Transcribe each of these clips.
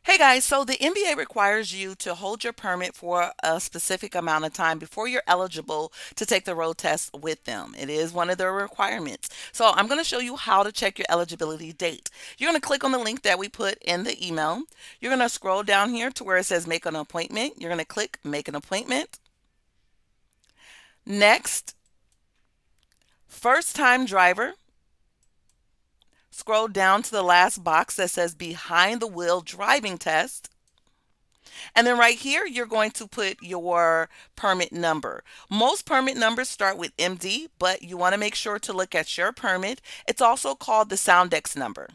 Hey guys, so the MVA requires you to hold your permit for a specific amount of time before you're eligible to take the road test with them. It is one of their requirements. So I'm going to show you how to check your eligibility date. You're going to click on the link that we put in the email. You're going to scroll down here to where it says make an appointment. You're going to click make an appointment. Next, first time driver. Scroll down to the last box that says behind the wheel driving test. And then right here, you're going to put your permit number. Most permit numbers start with MD, but you want to make sure to look at your permit. It's also called the Soundex number.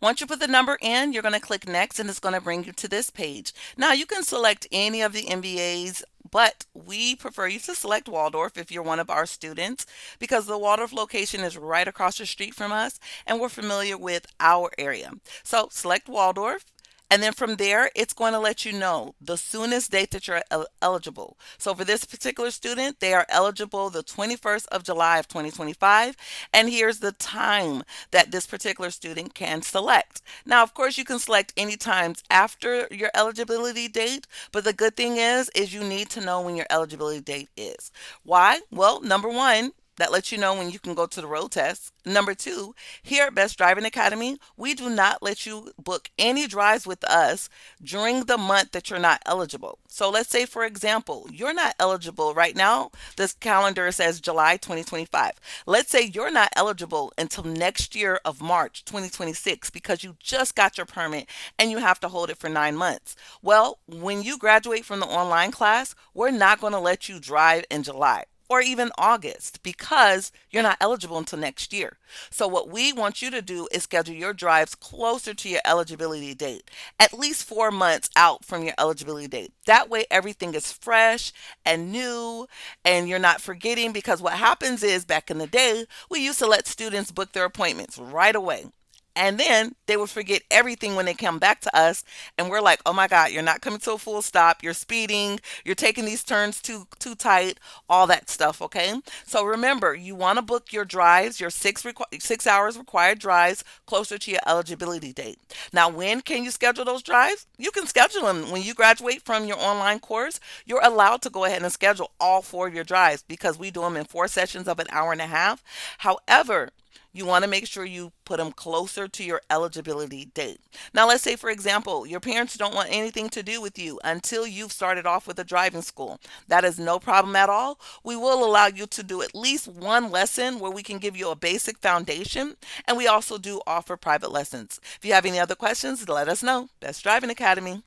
Once you put the number in, you're going to click next and it's going to bring you to this page. Now you can select any of the MBAs, but we prefer you to select Waldorf if you're one of our students because the Waldorf location is right across the street from us and we're familiar with our area. So select Waldorf. And then from there, it's going to let you know the soonest date that you're eligible. So for this particular student, they are eligible the 21st of July of 2025. And here's the time that this particular student can select. Now, of course, you can select any times after your eligibility date, but the good thing is you need to know when your eligibility date is. Why? Well, number one, that lets you know when you can go to the road test. Number two, here at Best Driving Academy, we do not let you book any drives with us during the month that you're not eligible. So let's say, for example, you're not eligible right now. This calendar says July 2025. Let's say you're not eligible until next year of March 2026 because you just got your permit and you have to hold it for 9 months. Well, when you graduate from the online class, we're not going to let you drive in July or even August because you're not eligible until next year. So what we want you to do is schedule your drives closer to your eligibility date, at least 4 months out from your eligibility date. That way everything is fresh and new and you're not forgetting because what happens is back in the day, we used to let students book their appointments right away. And then they would forget everything when they come back to us. And we're like, oh my God, you're not coming to a full stop. You're speeding. You're taking these turns too tight, all that stuff. Okay. So remember, you want to book your drives, your 6 hours required drives closer to your eligibility date. Now, when can you schedule those drives? You can schedule them when you graduate from your online course. You're allowed to go ahead and schedule all four of your drives because we do them in 4 sessions of an hour and a half. However, you want to make sure you put them closer to your eligibility date. Now, let's say, for example, your parents don't want anything to do with you until you've started off with a driving school. That is no problem at all. We will allow you to do at least one lesson where we can give you a basic foundation, and we also do offer private lessons. If you have any other questions, let us know. Best Driving Academy.